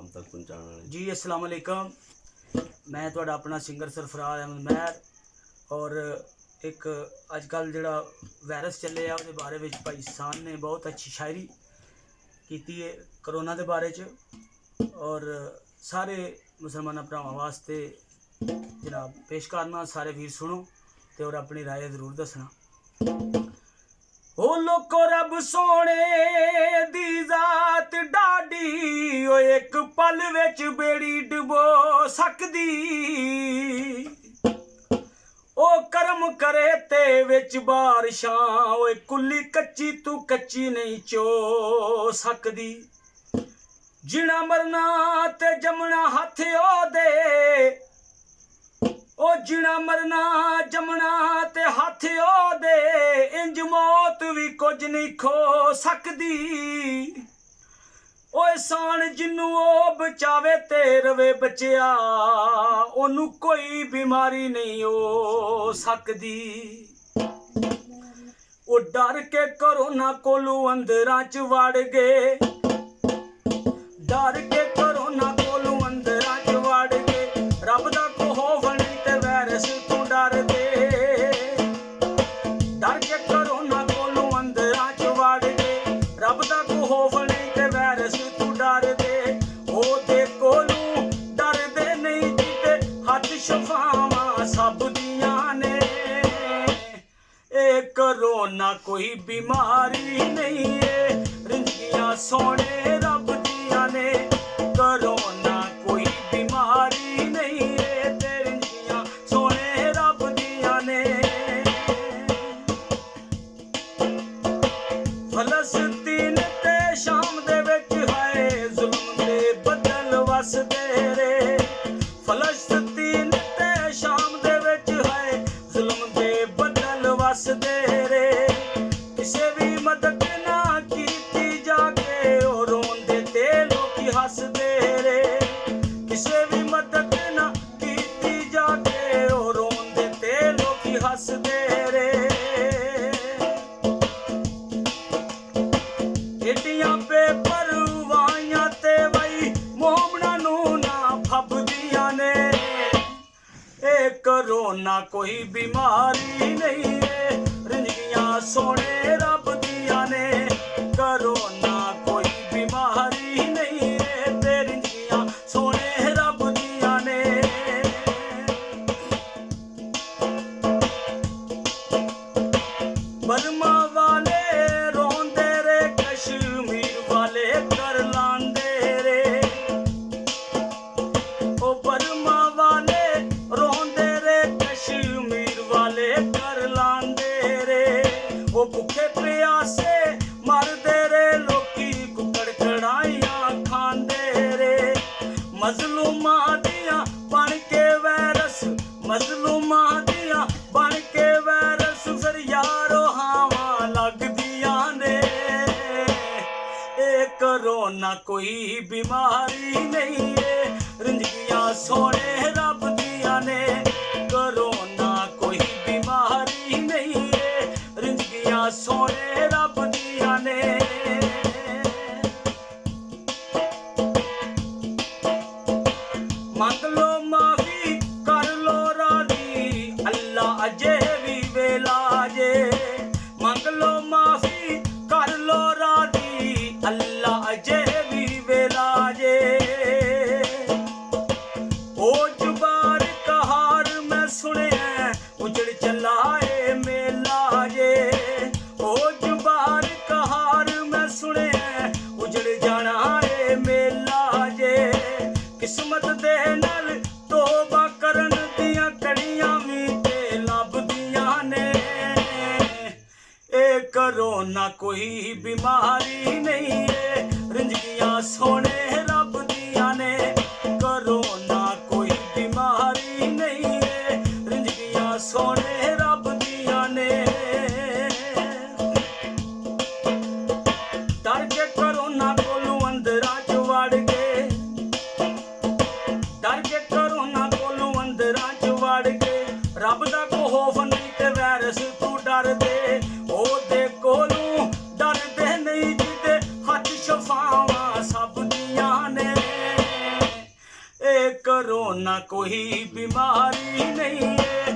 आवाम तक पहुँचाने वाले। जी अस्सलाम वालेकुम, मैं तुहाडा अपना सिंगर सरफराज अहमद महर। और एक अजकल जिहड़ा वायरस चले आ उहदे बारे विच भाई सान ने बहुत अच्छी शायरी कीती है करोना के बारे च, और सारे मुसलमान भरावां वास्ते जनाब पेश करना। सारे वीर सुनो ते और अपनी राय जरूर दसना। ओ लोको रब सोने दी जात डाडी, ओ एक पल विच बेड़ी डुबो सकदी। ओ करम करे ते विच बारिशां, ओए कुल्ली कच्ची तू कच्ची नहीं चो सकदी। जिना मरना ते जमना हथ ओदे, ओ जिना मरना जमना ते हथ ओदे, इंज मौत भी कुछ नहीं खो सकदी। ओए सान जिन्नू ओ बचावे ते रवे बचिया, ओनू कोई बीमारी नहीं हो सकदी। ओ डर के करोना कोलू अंदरां च वड़ गए, डर के करोना कोलू अंदरां च वड़ गए। रब दा खौफ नहीं ते वायरस तू डर दे, डर के करोना कोलू अंदरां च वड़ गए। रब दा खौफ नहीं ते वायरस तू डर दे। ओदे कोलू डर दे नहीं जीते, हथ शफावां सब दियां ने। ए करोना कोई बीमारी नहीं है, रिंजियां सोने रब दियां ने। करोना कोई बीमारी नहीं है, ते रिंजियां सोने रब दियां ने। फलस्तीन ते शाम दे विच है जुल्म दे बदल वसदे रे। फलस्तीन ते शाम दे विच है जुल्म दे बदल वसदे रे। किसे भी मदद ना कीती जाके, ओ रोंदे ते लोकी हसदे रे। किसे भी मदद ना कीती जाके, ओ रोंदे ते लोकी हसदे रे। एडियां बेपरवाहियां ते बई मोमना नू ना फबदियां ने। ए करोना कोई बीमारी नहीं है, रिंजियां सोने रब दियां ने। करोना कोई बीमारी नहीं है, ते रिंजियां सोने रब दियां ने। बर्मा वाले रोंदे रे, कश्मीर वाले कर लांदे रे। ओ बर्मा वाले रोंदे रे, कश्मीर वाले कर लांदे रे। ओ भुखे प्यासे मरदे रे, लोकी कुकड़ कड़ाइयां खांदे रे। मजलूमां दियां बन के वायरस, मजलूमां दियां बन के वायरस, फिर यारो हावां लगदियां ने। ए करोना कोई बीमारी नहीं है, रिंजियां सोने रब दियां ने। करोना कोई बीमारी नहीं है, रिंजियां सोने रब दियां ने। मंग लो माफी कर लो राजी, अल्लाह अजे भी वेला जे। मंग लो माफी कर लो राजी, अल्लाह अजे भी वेला जे। ओ जुबार कहार मैं सुने, उजड़ चलाए मेला जे। ओ जुबार कहार मैं सुने, उजड़ जाना है मेला जे। किस्मत दे नाल तोबा करन दियां कड़ियां भी ते लभदियां ने। ए करोना कोई बीमारी नहीं है, रिंजियां सोने रब दियां ने। करोना कोई बीमारी नहीं है, रिंजियां सोने रब दियां ने। डर के करोना कोलू अंदरां च वड़ गए, डर के करोना कोलू अंदरां च वड़ गए। रब दा खौफ नहीं ते वायरस तू डर दे। ओदे कोलू डर दे नहीं जीते, हथ ਕਰੋਨਾ ਕੋਈ ਬਿਮਾਰੀ ਨਹੀਂ ਏ